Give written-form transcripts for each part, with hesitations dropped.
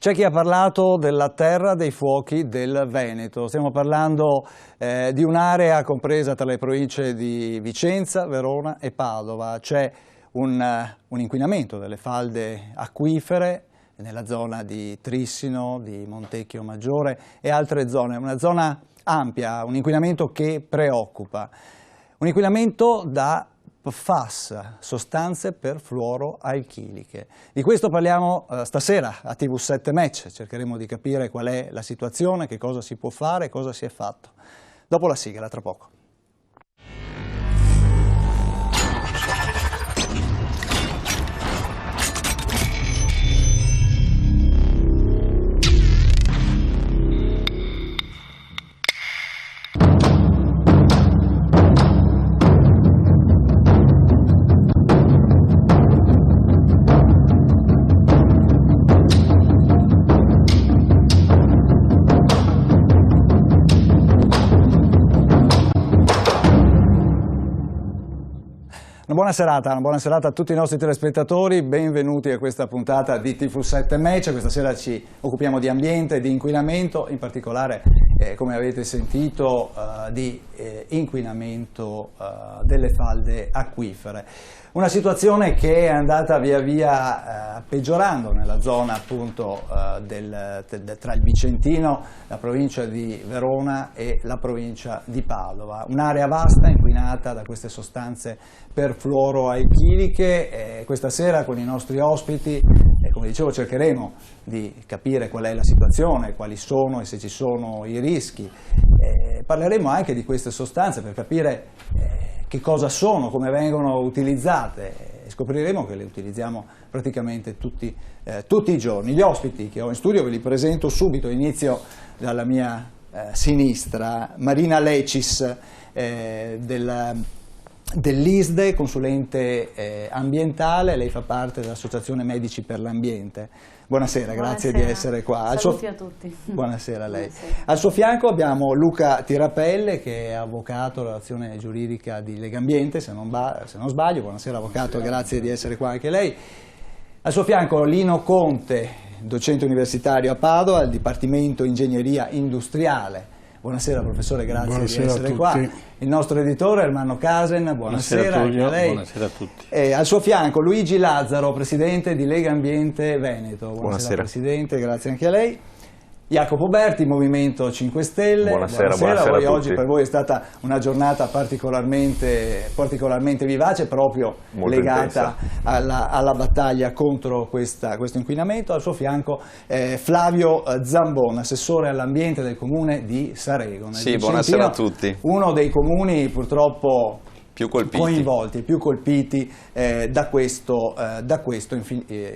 C'è chi ha parlato della terra dei fuochi del Veneto. Stiamo parlando di un'area compresa tra le province di Vicenza, Verona e Padova. C'è un inquinamento delle falde acquifere nella zona di Trissino, di Montecchio Maggiore e altre zone. Una zona ampia, un inquinamento che preoccupa. Un inquinamento da PFAS, sostanze perfluoroalchiliche. Di questo parliamo stasera a TV7 Match, cercheremo di capire qual è la situazione, che cosa si può fare, cosa si è fatto. Dopo la sigla, tra poco. Una buona serata a tutti i nostri telespettatori, benvenuti a questa puntata di TV7 Match. Questa sera ci occupiamo di ambiente, di inquinamento, in particolare, come avete sentito, di inquinamento delle falde acquifere. Una situazione che è andata via via peggiorando nella zona appunto tra il Vicentino, la provincia di Verona e la provincia di Padova. Un'area vasta inquinata da queste sostanze perfluoroalchiliche. Questa sera con i nostri ospiti, come dicevo, cercheremo di capire qual è la situazione, quali sono e se ci sono i rischi. Parleremo anche di queste sostanze per capire che cosa sono, come vengono utilizzate, e scopriremo che le utilizziamo praticamente tutti i giorni. Gli ospiti che ho in studio ve li presento subito, inizio dalla mia sinistra, Marina Lecis dell'ISDE, consulente ambientale. Lei fa parte dell'Associazione Medici per l'Ambiente. Buonasera, grazie di essere qua. Saluti a tutti. Buonasera a lei. Buonasera. Al suo fianco abbiamo Luca Tirapelle, che è avvocato relazione giuridica di Legambiente, se non sbaglio. Buonasera avvocato, grazie di essere qua anche lei. Al suo fianco Lino Conte, docente universitario a Padova, al Dipartimento Ingegneria Industriale. Buonasera professore, grazie di essere qua. Il nostro editore Ermanno Casen, buonasera Tullio, a lei. buonasera a tutti. E al suo fianco Luigi Lazzaro, presidente di Legambiente Veneto. Buonasera presidente, grazie anche a lei. Jacopo Berti, Movimento 5 Stelle. Buonasera a tutti. Oggi per voi è stata una giornata particolarmente vivace, proprio molto legata alla battaglia contro questo inquinamento. Al suo fianco Flavio Zambon, assessore all'ambiente del comune di Saregon. Sì, buonasera a tutti. Uno dei comuni purtroppo più colpiti da questo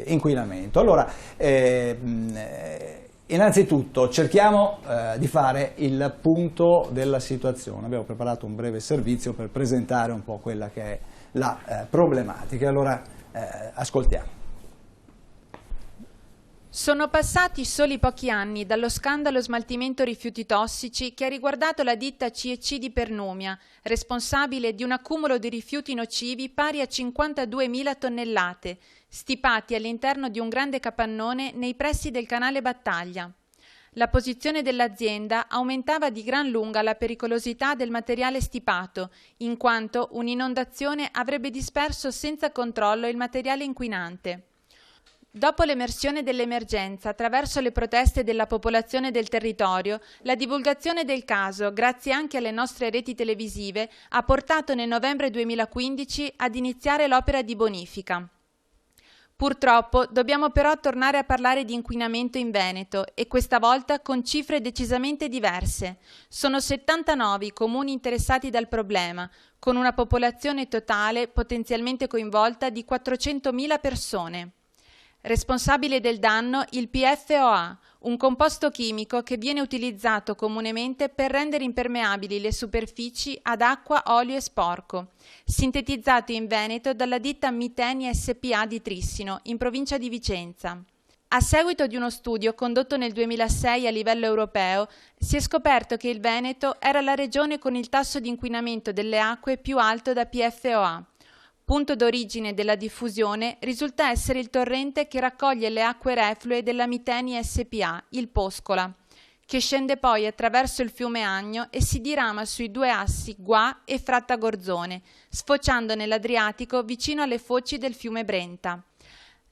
inquinamento. Allora, innanzitutto cerchiamo di fare il punto della situazione. Abbiamo preparato un breve servizio per presentare un po' quella che è la problematica. Allora ascoltiamo. Sono passati soli pochi anni dallo scandalo smaltimento rifiuti tossici che ha riguardato la ditta C&C di Pernumia, responsabile di un accumulo di rifiuti nocivi pari a 52.000 tonnellate, stipati all'interno di un grande capannone nei pressi del canale Battaglia. La posizione dell'azienda aumentava di gran lunga la pericolosità del materiale stipato, in quanto un'inondazione avrebbe disperso senza controllo il materiale inquinante. Dopo l'emersione dell'emergenza, attraverso le proteste della popolazione del territorio, la divulgazione del caso, grazie anche alle nostre reti televisive, ha portato nel novembre 2015 ad iniziare l'opera di bonifica. Purtroppo dobbiamo però tornare a parlare di inquinamento in Veneto e questa volta con cifre decisamente diverse. Sono 79 i comuni interessati dal problema, con una popolazione totale potenzialmente coinvolta di 400.000 persone. Responsabile del danno il PFOA, un composto chimico che viene utilizzato comunemente per rendere impermeabili le superfici ad acqua, olio e sporco, sintetizzato in Veneto dalla ditta Miteni SPA di Trissino, in provincia di Vicenza. A seguito di uno studio condotto nel 2006 a livello europeo, si è scoperto che il Veneto era la regione con il tasso di inquinamento delle acque più alto da PFOA, Punto d'origine della diffusione risulta essere il torrente che raccoglie le acque reflue della Miteni SpA, il Poscola, che scende poi attraverso il fiume Agno e si dirama sui due assi Gua e Frattagorzone, sfociando nell'Adriatico vicino alle foci del fiume Brenta.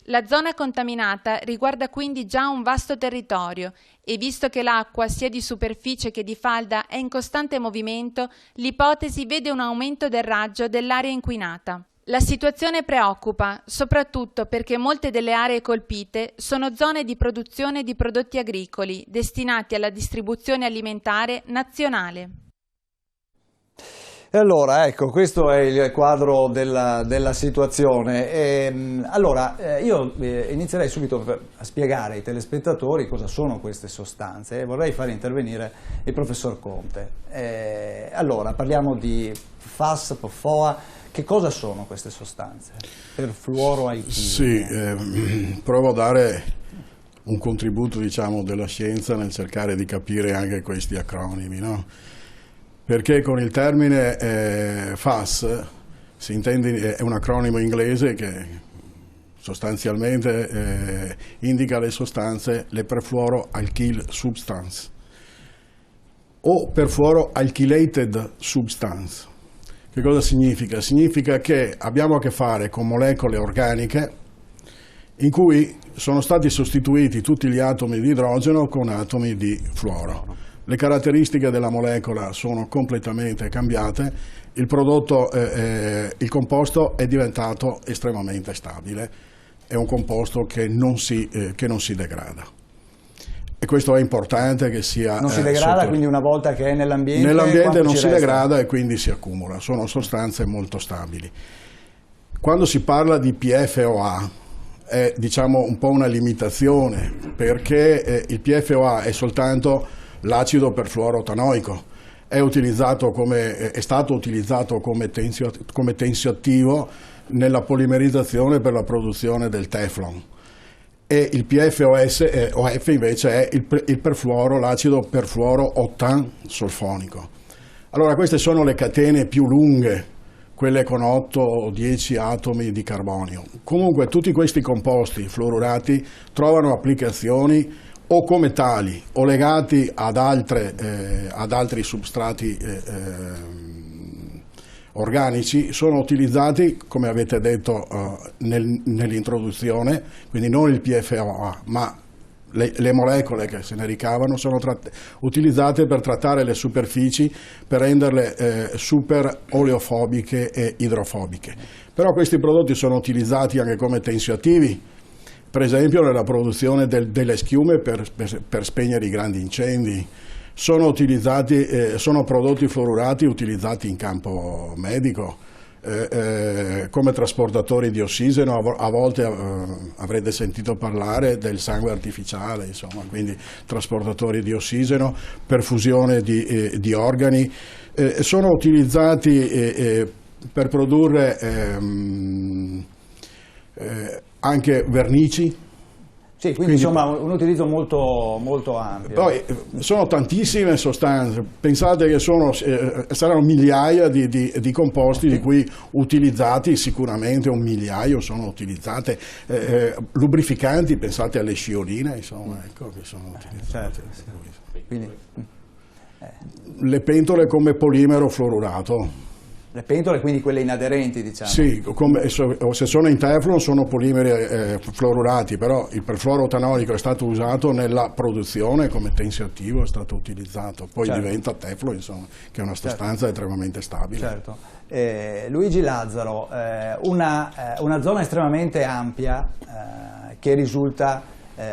La zona contaminata riguarda quindi già un vasto territorio e visto che l'acqua sia di superficie che di falda è in costante movimento, l'ipotesi vede un aumento del raggio dell'area inquinata. La situazione preoccupa, soprattutto perché molte delle aree colpite sono zone di produzione di prodotti agricoli destinati alla distribuzione alimentare nazionale. E allora, ecco, questo è il quadro della situazione. Io inizierei subito a spiegare ai telespettatori cosa sono queste sostanze e vorrei fare intervenire il professor Conte. Allora, parliamo di FAS, PFOA. Che cosa sono queste sostanze? Perfluoroalchili? Sì, provo a dare un contributo, diciamo, della scienza nel cercare di capire anche questi acronimi, no? Perché con il termine FAS si intende, è un acronimo inglese che sostanzialmente indica le sostanze, le perfluoroalkyl substance o perfluoroalkylated substance. Che cosa significa? Significa che abbiamo a che fare con molecole organiche in cui sono stati sostituiti tutti gli atomi di idrogeno con atomi di fluoro. Le caratteristiche della molecola sono completamente cambiate, il composto è diventato estremamente stabile, è un composto che non si degrada. E questo è importante che sia... Non si degrada, quindi una volta che è nell'ambiente... Nell'ambiente non si degrada e quindi si accumula, sono sostanze molto stabili. Quando si parla di PFOA è, diciamo, un po' una limitazione, perché il PFOA è soltanto l'acido perfluorotanoico, è stato utilizzato come tensioattivo nella polimerizzazione per la produzione del Teflon. E il PFOF invece è il perfluoro, l'acido perfluoro-ottan solfonico. Allora queste sono le catene più lunghe, quelle con 8 o 10 atomi di carbonio. Comunque tutti questi composti fluorurati trovano applicazioni o come tali o legati ad altri substrati organici, sono utilizzati, come avete detto nell'introduzione, quindi non il PFOA, ma le molecole che se ne ricavano sono utilizzate per trattare le superfici, per renderle super oleofobiche e idrofobiche. Però questi prodotti sono utilizzati anche come tensioattivi, per esempio nella produzione delle schiume per spegnere i grandi incendi. Sono prodotti fluorurati utilizzati in campo medico, come trasportatori di ossigeno. A volte avrete sentito parlare del sangue artificiale, insomma, quindi trasportatori di ossigeno, perfusione di organi. Sono utilizzati per produrre anche vernici. Sì, quindi insomma un utilizzo molto, molto ampio. Poi sono tantissime sostanze, pensate che saranno migliaia di composti di cui utilizzati, sicuramente un migliaio sono utilizzate, lubrificanti, pensate alle scioline, insomma, ecco, che sono utilizzate. Certo. Quindi, le pentole come polimero fluorurato. Le pentole, quindi quelle inaderenti, diciamo. Sì, se sono in Teflon sono polimeri fluorurati, però il perfluorotanolico è stato usato nella produzione come tensioattivo, è stato utilizzato, poi certo. diventa Teflon, insomma, che è una sostanza estremamente stabile. Certo. Luigi Lazzaro, una zona estremamente ampia che risulta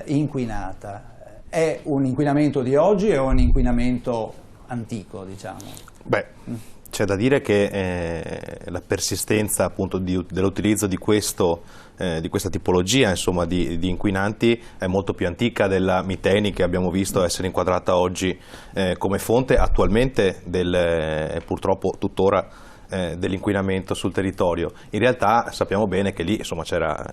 inquinata, è un inquinamento di oggi o un inquinamento antico, diciamo? Beh, c'è da dire che la persistenza appunto dell'utilizzo di questa tipologia, insomma, di inquinanti è molto più antica della Miteni, che abbiamo visto essere inquadrata oggi come fonte attualmente purtroppo tuttora dell'inquinamento sul territorio. In realtà sappiamo bene che lì, insomma, c'era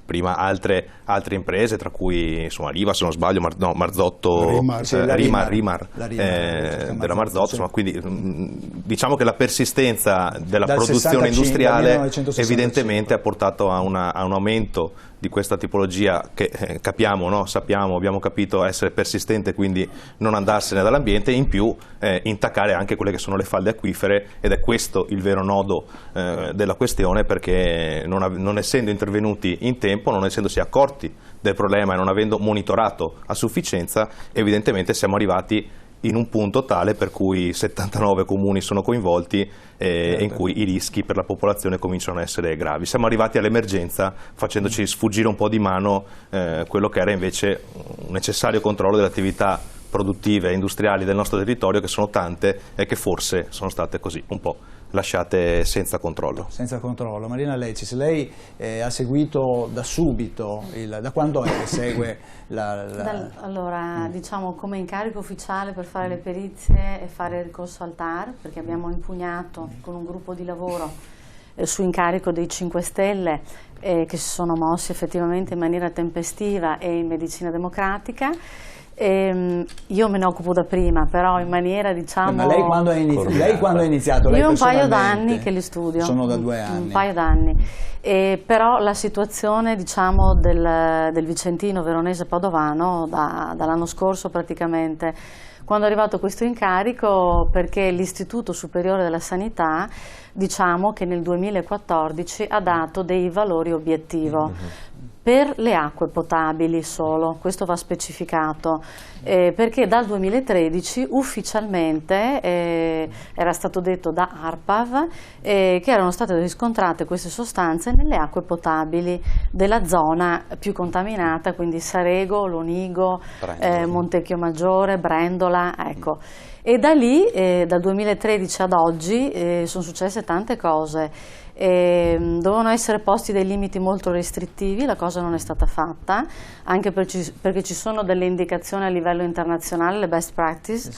prima altre imprese, tra cui insomma l'IVA, se non sbaglio, Marzotto, Rimar della Marzotto, sì. insomma, quindi diciamo che la persistenza della produzione 65, industriale evidentemente ha portato a un aumento di questa tipologia che capiamo, no? Sappiamo, abbiamo capito essere persistente, quindi non andarsene dall'ambiente, e in più intaccare anche quelle che sono le falde acquifere, ed è questo il vero nodo della questione, perché non essendo intervenuti in tempo, non essendosi accorti del problema e non avendo monitorato a sufficienza, evidentemente siamo arrivati in un punto tale per cui 79 comuni sono coinvolti e in cui i rischi per la popolazione cominciano a essere gravi. Siamo arrivati all'emergenza facendoci sfuggire un po' di mano quello che era invece un necessario controllo delle attività produttive e industriali del nostro territorio, che sono tante e che forse sono state così un po' lasciate senza controllo. Senza controllo. Marina Lecis, lei ha seguito da subito, da quando è che segue Allora, diciamo, come incarico ufficiale per fare le perizie e fare il ricorso al TAR, perché abbiamo impugnato con un gruppo di lavoro su incarico dei 5 Stelle che si sono mossi effettivamente in maniera tempestiva e in medicina democratica. Io me ne occupo da prima, però in maniera, diciamo... Ma lei quando ha iniziato? Lei io un paio d'anni che li studio. Sono da 2 anni. Un paio d'anni. Però la situazione, diciamo, del Vicentino, Veronese, Padovano dall'anno scorso praticamente, quando è arrivato questo incarico, perché l'Istituto Superiore della Sanità, diciamo che nel 2014 ha dato dei valori obiettivo. Per le acque potabili solo, questo va specificato, perché dal 2013 ufficialmente era stato detto da ARPAV che erano state riscontrate queste sostanze nelle acque potabili della zona più contaminata, quindi Sarego, Lonigo, Montecchio Maggiore, Brendola, ecco. E da lì, dal 2013 ad oggi, sono successe tante cose. Dovevano essere posti dei limiti molto restrittivi, la cosa non è stata fatta, anche perché ci sono delle indicazioni a livello internazionale, le best practice,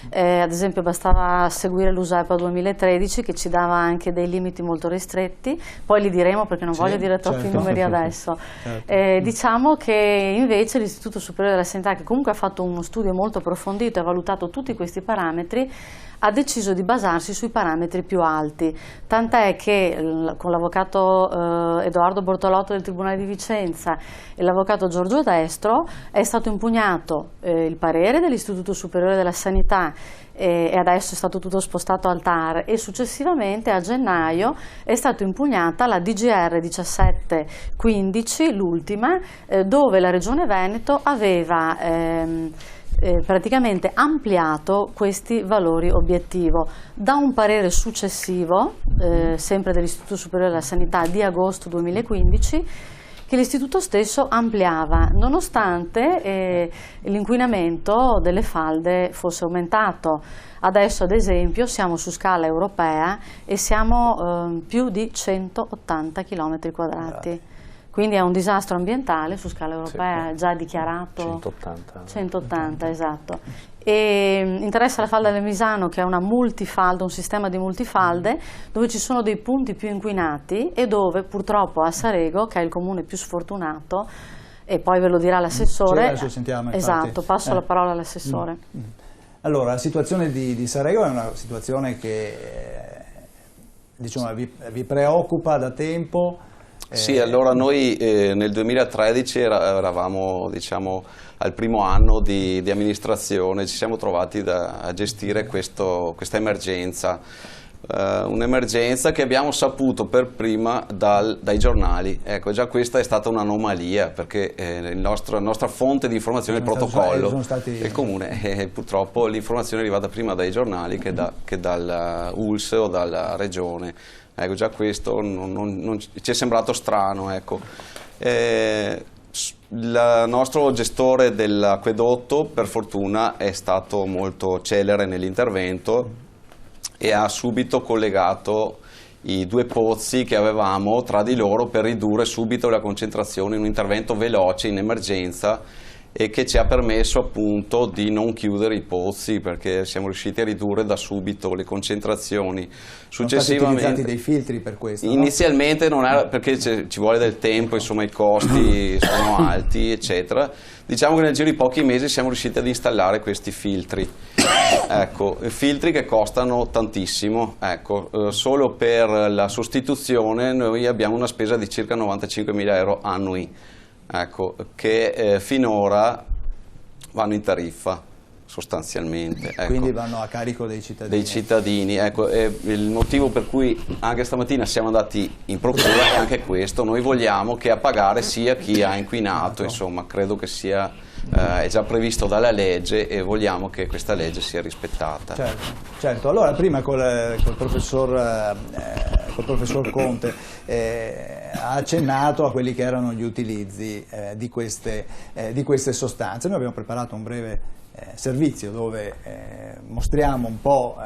ad esempio bastava seguire l'USEPA 2013 che ci dava anche dei limiti molto ristretti, poi li diremo perché non voglio dire troppi numeri adesso. Diciamo che invece l'Istituto Superiore della Sanità, che comunque ha fatto uno studio molto approfondito e ha valutato tutti questi parametri, ha deciso di basarsi sui parametri più alti, tant'è che con l'avvocato Edoardo Bortolotto del Tribunale di Vicenza e l'avvocato Giorgio Destro è stato impugnato il parere dell'Istituto Superiore della Sanità e adesso è stato tutto spostato al TAR, e successivamente a gennaio è stata impugnata la DGR 1715, l'ultima, dove la Regione Veneto aveva praticamente ampliato questi valori obiettivo da un parere successivo, sempre dell'Istituto Superiore della Sanità di agosto 2015, che l'istituto stesso ampliava, nonostante l'inquinamento delle falde fosse aumentato. Adesso, ad esempio, siamo su scala europea e siamo più di 180 km quadrati. Quindi è un disastro ambientale su scala europea, già dichiarato 180, esatto. E interessa la falda del Misano, che è una multifalda, un sistema di multifalde, dove ci sono dei punti più inquinati e dove purtroppo a Sarego, che è il comune più sfortunato, e poi ve lo dirà l'assessore, esatto, passo la parola all'assessore. Allora, la situazione di Sarego è una situazione che diciamo, vi preoccupa da tempo. Sì, allora noi nel 2013 eravamo, diciamo, al primo anno di amministrazione, ci siamo trovati a gestire questa emergenza, un'emergenza che abbiamo saputo per prima dai giornali. Ecco, già questa è stata un'anomalia, perché la nostra fonte di informazione è il protocollo del comune, purtroppo l'informazione è arrivata prima dai giornali che dal ULS o dalla regione. Ecco, già questo ci è sembrato strano. Ecco. Il nostro gestore dell'acquedotto, per fortuna, è stato molto celere nell'intervento e ha subito collegato i 2 pozzi che avevamo tra di loro per ridurre subito la concentrazione in un intervento veloce in emergenza, e che ci ha permesso appunto di non chiudere i pozzi, perché siamo riusciti a ridurre da subito le concentrazioni. Sono stati utilizzati dei filtri per questo? Inizialmente non era, perché ci vuole del tempo, insomma i costi sono alti eccetera. Diciamo che nel giro di pochi mesi siamo riusciti ad installare questi filtri, ecco, filtri che costano tantissimo, ecco, solo per la sostituzione noi abbiamo una spesa di circa 95.000 euro annui, ecco, che finora vanno in tariffa sostanzialmente. Ecco. Quindi vanno a carico dei cittadini. Dei cittadini, ecco, il motivo per cui anche stamattina siamo andati in procura è anche questo, noi vogliamo che a pagare sia chi ha inquinato, insomma, credo che sia, è già previsto dalla legge e vogliamo che questa legge sia rispettata. Certo. Allora prima col professor Conte ha accennato a quelli che erano gli utilizzi di queste sostanze. Noi abbiamo preparato un breve servizio dove mostriamo un po'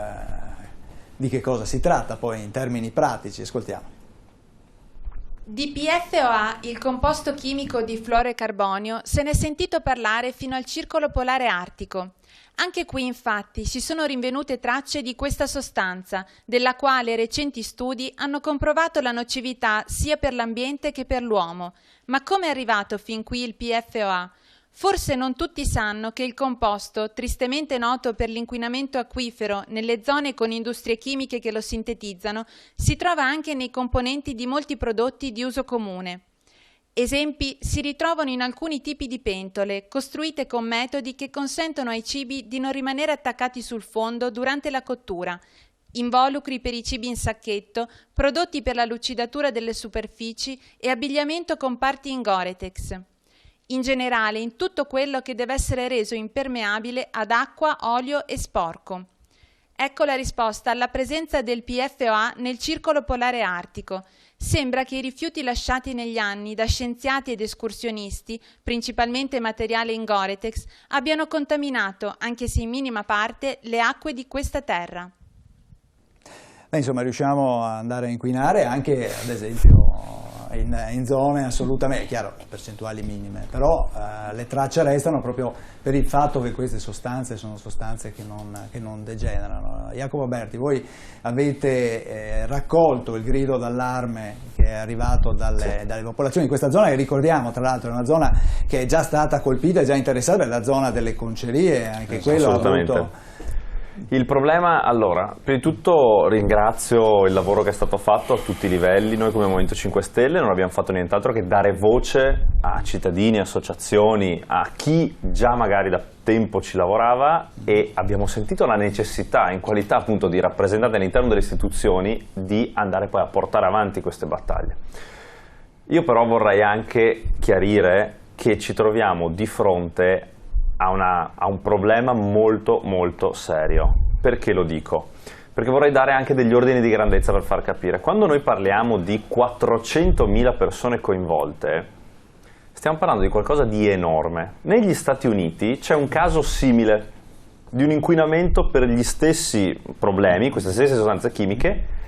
di che cosa si tratta poi in termini pratici. Ascoltiamo. Di PFOA, il composto chimico di fluorocarbonio, se ne è sentito parlare fino al circolo polare artico. Anche qui infatti si sono rinvenute tracce di questa sostanza, della quale recenti studi hanno comprovato la nocività sia per l'ambiente che per l'uomo. Ma come è arrivato fin qui il PFOA? Forse non tutti sanno che il composto, tristemente noto per l'inquinamento acquifero nelle zone con industrie chimiche che lo sintetizzano, si trova anche nei componenti di molti prodotti di uso comune. Esempi si ritrovano in alcuni tipi di pentole, costruite con metodi che consentono ai cibi di non rimanere attaccati sul fondo durante la cottura, involucri per i cibi in sacchetto, prodotti per la lucidatura delle superfici e abbigliamento con parti in Gore-Tex. In generale in tutto quello che deve essere reso impermeabile ad acqua, olio e sporco. Ecco la risposta alla presenza del PFOA nel circolo polare artico. Sembra che i rifiuti lasciati negli anni da scienziati ed escursionisti, principalmente materiale in Gore-Tex, abbiano contaminato, anche se in minima parte, le acque di questa terra. Insomma, riusciamo ad andare a inquinare anche, ad esempio, in zone assolutamente, chiaro, percentuali minime, però le tracce restano proprio per il fatto che queste sostanze sono sostanze che non degenerano. Jacopo Berti, voi avete raccolto il grido d'allarme che è arrivato dalle popolazioni di questa zona, che ricordiamo tra l'altro è una zona che è già stata colpita e già interessata, è la zona delle concerie, anche quello ha avuto... Il problema, allora, prima di tutto ringrazio il lavoro che è stato fatto a tutti i livelli. Noi come Movimento 5 Stelle non abbiamo fatto nient'altro che dare voce a cittadini, associazioni, a chi già magari da tempo ci lavorava, e abbiamo sentito la necessità, in qualità appunto di rappresentanti all'interno delle istituzioni, di andare poi a portare avanti queste battaglie. Io però vorrei anche chiarire che ci troviamo di fronte a un problema molto molto serio. Perché lo dico? Perché vorrei dare anche degli ordini di grandezza per far capire. Quando noi parliamo di 400.000 persone coinvolte, stiamo parlando di qualcosa di enorme. Negli Stati Uniti c'è un caso simile di un inquinamento per gli stessi problemi, queste stesse sostanze chimiche.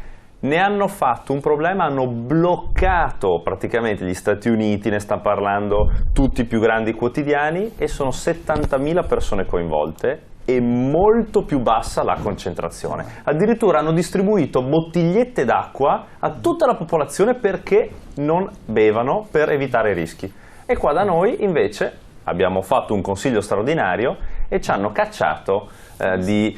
Ne hanno fatto un problema, hanno bloccato praticamente gli Stati Uniti, ne stanno parlando tutti i più grandi quotidiani, e sono 70.000 persone coinvolte e molto più bassa la concentrazione. Addirittura hanno distribuito bottigliette d'acqua a tutta la popolazione perché non bevano, per evitare i rischi. E qua da noi invece abbiamo fatto un consiglio straordinario e ci hanno cacciato ci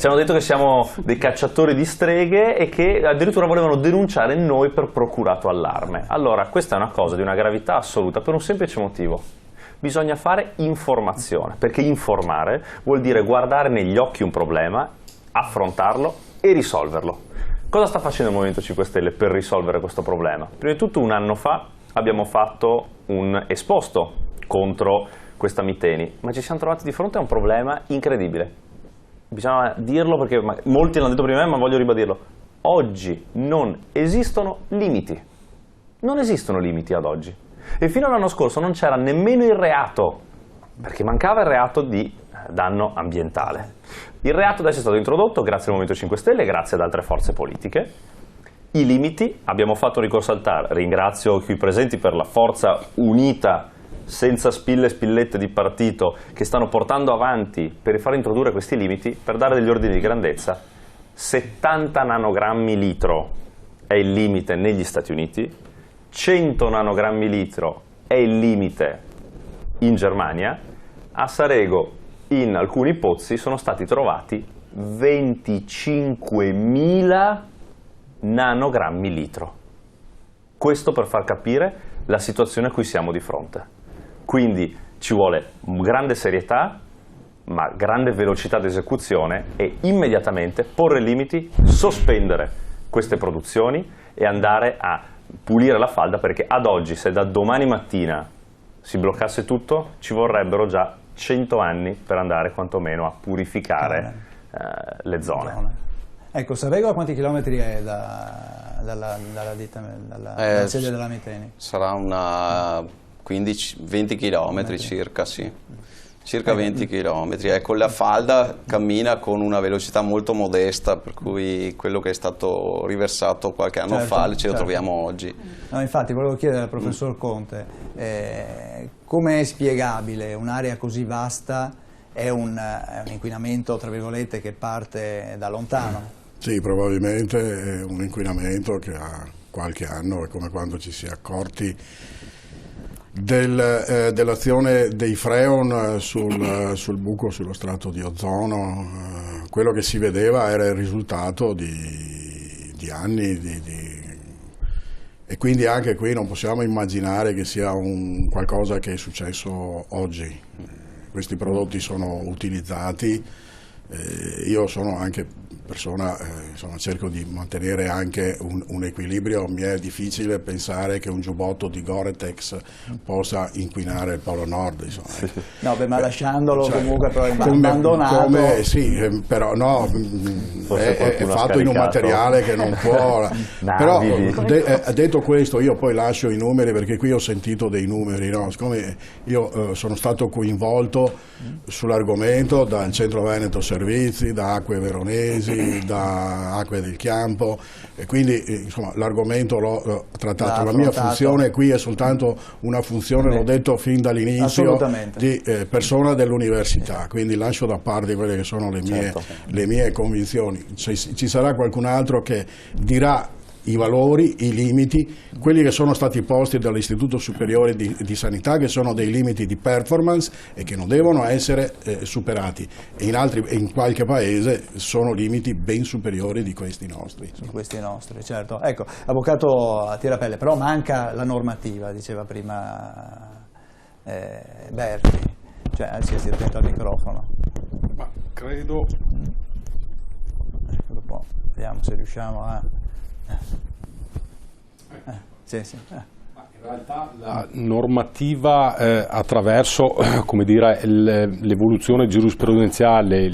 hanno detto che siamo dei cacciatori di streghe e che addirittura volevano denunciare noi per procurato allarme. Allora, questa è una cosa di una gravità assoluta per un semplice motivo. Bisogna fare informazione, perché informare vuol dire guardare negli occhi un problema, affrontarlo e risolverlo. Cosa sta facendo il Movimento 5 Stelle per risolvere questo problema? Prima di tutto, un anno fa abbiamo fatto un esposto contro questa Miteni, ma ci siamo trovati di fronte a un problema incredibile. Bisogna dirlo perché molti l'hanno detto prima di me, ma voglio ribadirlo. Oggi non esistono limiti. Non esistono limiti ad oggi. E fino all'anno scorso non c'era nemmeno il reato, perché mancava il reato di danno ambientale. Il reato adesso è stato introdotto grazie al Movimento 5 Stelle e grazie ad altre forze politiche. I limiti abbiamo fatto ricorso al TAR. Ringrazio qui presenti per la forza unita senza spille e spillette di partito, che stanno portando avanti per far introdurre questi limiti, per dare degli ordini di grandezza. 70 nanogrammi litro è il limite negli Stati Uniti, 100 nanogrammi litro è il limite in Germania, a Sarego in alcuni pozzi sono stati trovati 25.000 nanogrammi litro. Questo per far capire la situazione a cui siamo di fronte. Quindi ci vuole grande serietà, ma grande velocità di esecuzione e immediatamente porre limiti, sospendere queste produzioni e andare a pulire la falda, perché ad oggi, se da domani mattina si bloccasse tutto, ci vorrebbero già 100 anni per andare quantomeno a purificare le zone. Ecco, Sarego a quanti chilometri è dalla ditta, dalla sede della Miteni? Sarà una 20 km circa, sì. Circa 20 km. Ecco, la falda cammina con una velocità molto modesta, per cui quello che è stato riversato qualche anno fa ce lo troviamo oggi. No, infatti volevo chiedere al professor Conte, come è spiegabile un'area così vasta? È un inquinamento, tra virgolette, che parte da lontano? Sì, probabilmente è un inquinamento che ha qualche anno, è come quando ci si è accorti dell'azione dei freon sul buco, sullo strato di ozono. Quello che si vedeva era il risultato di anni e quindi anche qui non possiamo immaginare che sia qualcosa che è successo oggi. Questi prodotti sono utilizzati, io sono anche persona, insomma, cerco di mantenere anche un equilibrio. Mi è difficile pensare che un giubbotto di Gore-Tex possa inquinare il Polo Nord, insomma. No, beh, ma lasciandolo comunque però abbandonato. Sì, però no, è fatto in un materiale che non può. Però detto questo, io poi lascio i numeri, perché qui ho sentito dei numeri, no? Siccome io sono stato coinvolto sull'argomento dal Centro Veneto Servizi, da Acque Veronesi, da Acque del Chiampo, e quindi insomma l'argomento l'ho trattato. La mia funzione qui è soltanto una funzione, l'ho detto fin dall'inizio, di persona dell'università, quindi lascio da parte quelle che sono le mie convinzioni. Ci sarà qualcun altro che dirà i valori, i limiti, quelli che sono stati posti dall'Istituto Superiore di Sanità, che sono dei limiti di performance e che non devono essere superati, e in qualche paese sono limiti ben superiori di questi nostri. Certo. Ecco, avvocato Tirapelle, però manca la normativa, diceva prima Berti, cioè si è attento al microfono. Ma credo... Ecco, dopo vediamo se riusciamo a... Sì. In realtà la normativa attraverso come dire, l'evoluzione giurisprudenziale,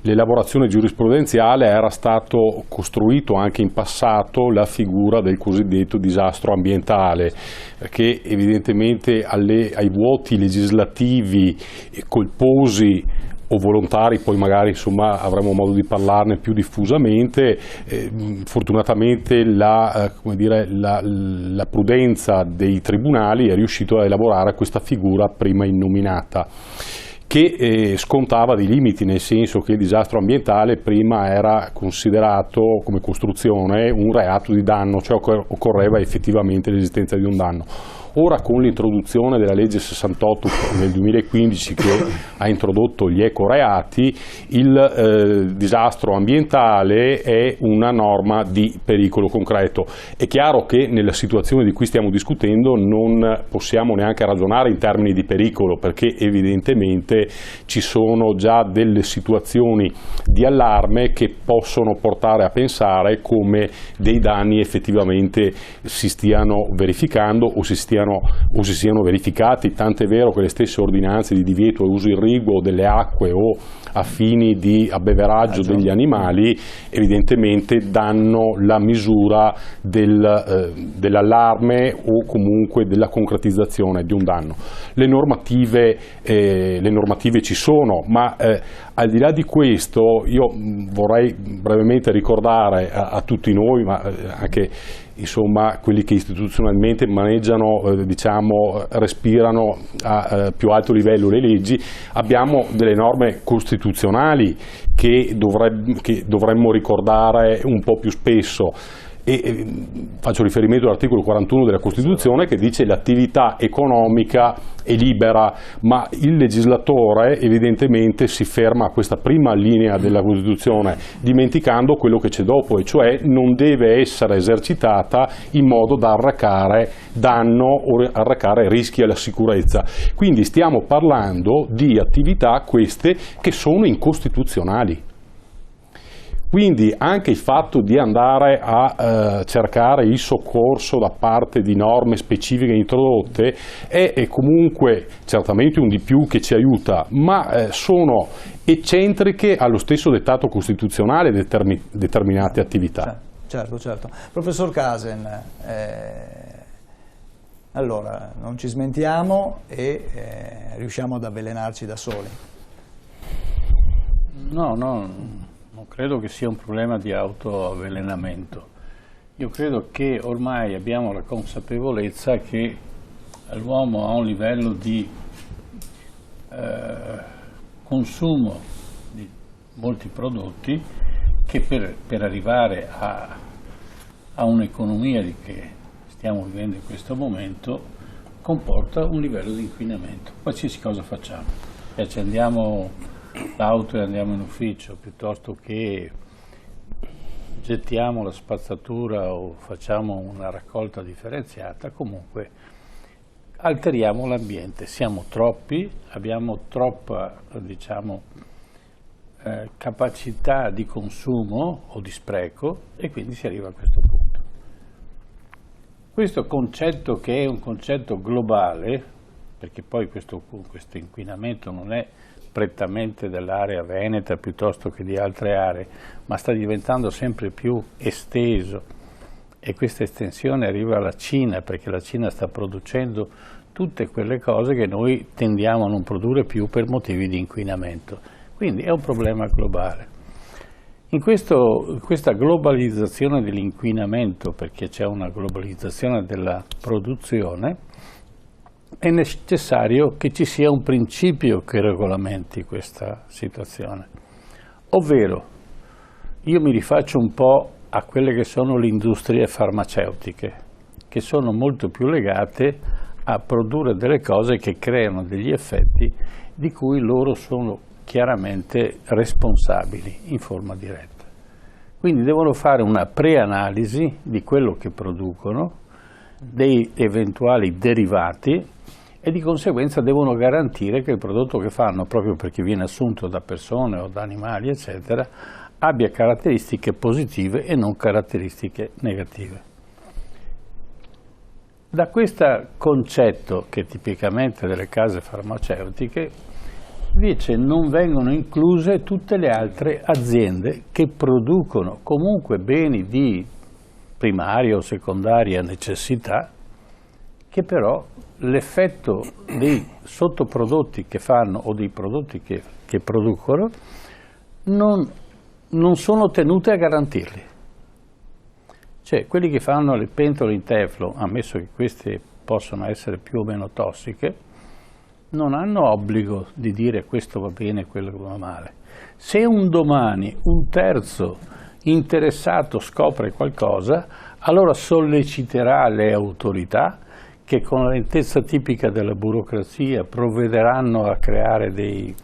l'elaborazione giurisprudenziale, era stato costruito anche in passato la figura del cosiddetto disastro ambientale, che evidentemente ai vuoti legislativi colposi o volontari, poi magari insomma avremo modo di parlarne più diffusamente. Fortunatamente la prudenza dei tribunali è riuscito a elaborare questa figura prima innominata, che scontava dei limiti, nel senso che il disastro ambientale prima era considerato come costruzione un reato di danno, cioè occorreva effettivamente l'esistenza di un danno. Ora, con l'introduzione della legge 68 del 2015, che ha introdotto gli ecoreati, il disastro ambientale è una norma di pericolo concreto. È chiaro che nella situazione di cui stiamo discutendo non possiamo neanche ragionare in termini di pericolo, perché evidentemente ci sono già delle situazioni di allarme che possono portare a pensare come dei danni effettivamente si stiano verificando o si siano verificati, tant'è vero che le stesse ordinanze di divieto e uso irriguo delle acque o a fini di abbeveraggio degli animali evidentemente danno la misura dell'allarme o comunque della concretizzazione di un danno. Le normative ci sono, ma al di là di questo io vorrei brevemente ricordare a tutti noi, ma anche insomma, quelli che istituzionalmente maneggiano, respirano a più alto livello le leggi, abbiamo delle norme costituzionali che dovremmo ricordare un po' più spesso. E faccio riferimento all'articolo 41 della Costituzione che dice l'attività economica è libera, ma il legislatore evidentemente si ferma a questa prima linea della Costituzione, dimenticando quello che c'è dopo, e cioè non deve essere esercitata in modo da arrecare danno o arrecare rischi alla sicurezza. Quindi stiamo parlando di attività queste che sono incostituzionali. Quindi anche il fatto di andare a cercare il soccorso da parte di norme specifiche introdotte è comunque certamente un di più che ci aiuta, ma sono eccentriche allo stesso dettato costituzionale determinate attività. Certo. Professor Casen, allora non ci smentiamo e riusciamo ad avvelenarci da soli? No, non credo che sia un problema di autoavvelenamento. Io credo che ormai abbiamo la consapevolezza che l'uomo ha un livello di consumo di molti prodotti che per arrivare a un'economia che stiamo vivendo in questo momento comporta un livello di inquinamento. Qualsiasi cosa facciamo, se accendiamo l'auto e andiamo in ufficio, piuttosto che gettiamo la spazzatura o facciamo una raccolta differenziata, comunque alteriamo l'ambiente. Siamo troppi, abbiamo troppa, capacità di consumo o di spreco, e quindi si arriva a questo punto. Questo concetto, che è un concetto globale, perché poi questo inquinamento non è prettamente dell'area veneta piuttosto che di altre aree, ma sta diventando sempre più esteso, e questa estensione arriva alla Cina, perché la Cina sta producendo tutte quelle cose che noi tendiamo a non produrre più per motivi di inquinamento. Quindi è un problema globale. In questa globalizzazione dell'inquinamento, perché c'è una globalizzazione della produzione, è necessario che ci sia un principio che regolamenti questa situazione. Ovvero, io mi rifaccio un po' a quelle che sono le industrie farmaceutiche, che sono molto più legate a produrre delle cose che creano degli effetti di cui loro sono chiaramente responsabili in forma diretta. Quindi devono fare una preanalisi di quello che producono, dei eventuali derivati, e di conseguenza devono garantire che il prodotto che fanno, proprio perché viene assunto da persone o da animali, eccetera, abbia caratteristiche positive e non caratteristiche negative. Da questo concetto, che è tipicamente delle case farmaceutiche, invece non vengono incluse tutte le altre aziende che producono comunque beni di primaria o secondaria necessità, che però l'effetto dei sottoprodotti che fanno o dei prodotti che producono non sono tenute a garantirli. Cioè, quelli che fanno le pentole in teflon, ammesso che queste possono essere più o meno tossiche, non hanno obbligo di dire questo va bene e quello va male. Se un domani un terzo interessato scopre qualcosa, allora solleciterà le autorità, che con la lentezza tipica della burocrazia provvederanno a creare dei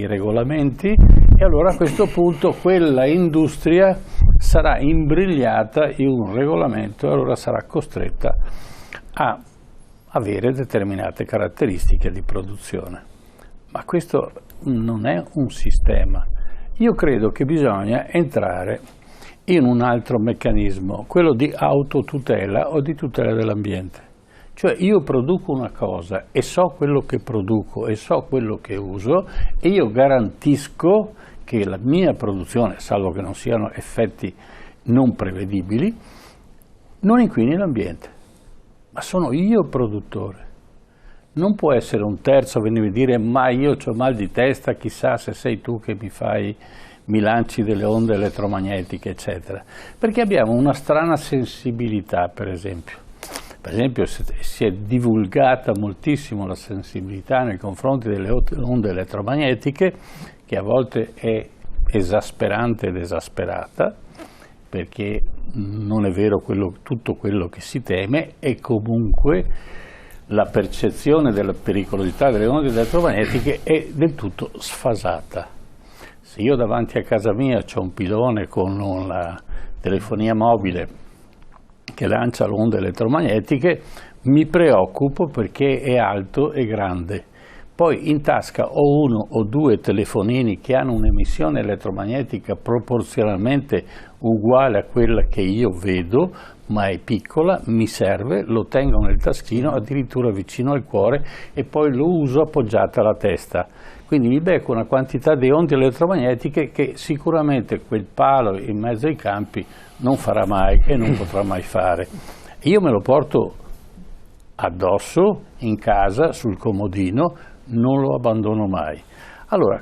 regolamenti, e allora a questo punto quella industria sarà imbrigliata in un regolamento e allora sarà costretta a avere determinate caratteristiche di produzione. Ma questo non è un sistema. Io credo che bisogna entrare in un altro meccanismo, quello di autotutela o di tutela dell'ambiente. Cioè io produco una cosa e so quello che produco e so quello che uso, e io garantisco che la mia produzione, salvo che non siano effetti non prevedibili, non inquini l'ambiente. Ma sono io produttore. Non può essere un terzo a venire a dire ma io ho mal di testa, chissà se sei tu che mi lanci delle onde elettromagnetiche, eccetera, perché abbiamo una strana sensibilità, per esempio. Per esempio si è divulgata moltissimo la sensibilità nei confronti delle onde elettromagnetiche, che a volte è esasperante ed esasperata, perché non è vero tutto quello che si teme, e comunque la percezione della pericolosità delle onde elettromagnetiche è del tutto sfasata. Se io davanti a casa mia c'ho un pilone con la telefonia mobile che lancia le onde elettromagnetiche, mi preoccupo perché è alto e grande. Poi in tasca ho uno o due telefonini che hanno un'emissione elettromagnetica proporzionalmente uguale a quella che io vedo, ma è piccola, mi serve, lo tengo nel taschino, addirittura vicino al cuore, e poi lo uso appoggiata alla testa. Quindi mi becco una quantità di onde elettromagnetiche che sicuramente quel palo in mezzo ai campi non farà mai e non potrà mai fare. Io me lo porto addosso, in casa, sul comodino, non lo abbandono mai. Allora,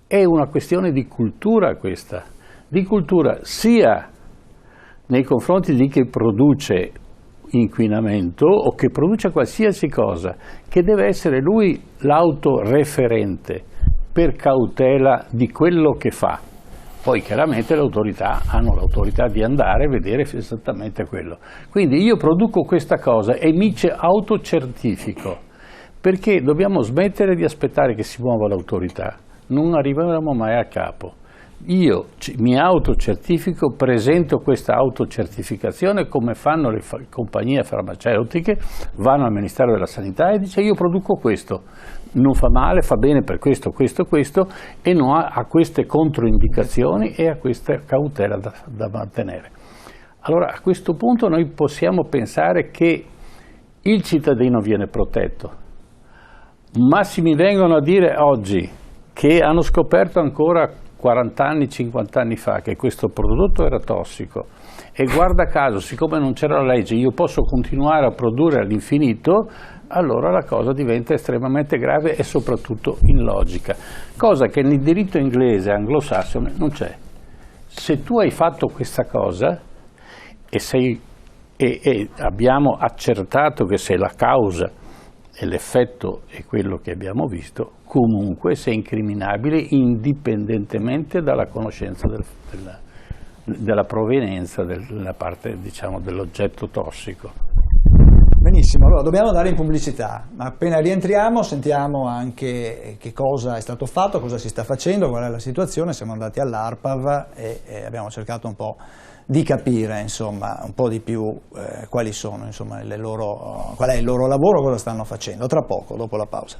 è una questione di cultura questa, di cultura sia nei confronti di chi produce inquinamento o che produce qualsiasi cosa, che deve essere lui l'autoreferente per cautela di quello che fa. Poi chiaramente le autorità hanno l'autorità di andare a vedere esattamente quello. Quindi io produco questa cosa e mi autocertifico, perché dobbiamo smettere di aspettare che si muova l'autorità, non arriveremo mai a capo. Io mi autocertifico, presento questa autocertificazione come fanno le compagnie farmaceutiche, vanno al Ministero della Sanità e dice io produco questo, non fa male, fa bene per questo, questo, questo, e non ha queste controindicazioni e ha questa cautela da mantenere. Allora a questo punto noi possiamo pensare che il cittadino viene protetto, ma se mi vengono a dire oggi che hanno scoperto ancora 40 anni, 50 anni fa che questo prodotto era tossico e guarda caso, siccome non c'era la legge, io posso continuare a produrre all'infinito, allora la cosa diventa estremamente grave e soprattutto illogica, cosa che nel diritto inglese anglosassone non c'è. Se tu hai fatto questa cosa e abbiamo accertato che se la causa e l'effetto è quello che abbiamo visto, comunque sei incriminabile indipendentemente dalla conoscenza della provenienza della parte, diciamo, dell'oggetto tossico. Benissimo, allora dobbiamo andare in pubblicità, ma appena rientriamo sentiamo anche che cosa è stato fatto, cosa si sta facendo, qual è la situazione. Siamo andati all'ARPAV e abbiamo cercato un po' di capire, insomma, un po' di più quali sono, insomma, qual è il loro lavoro, cosa stanno facendo. Tra poco, dopo la pausa.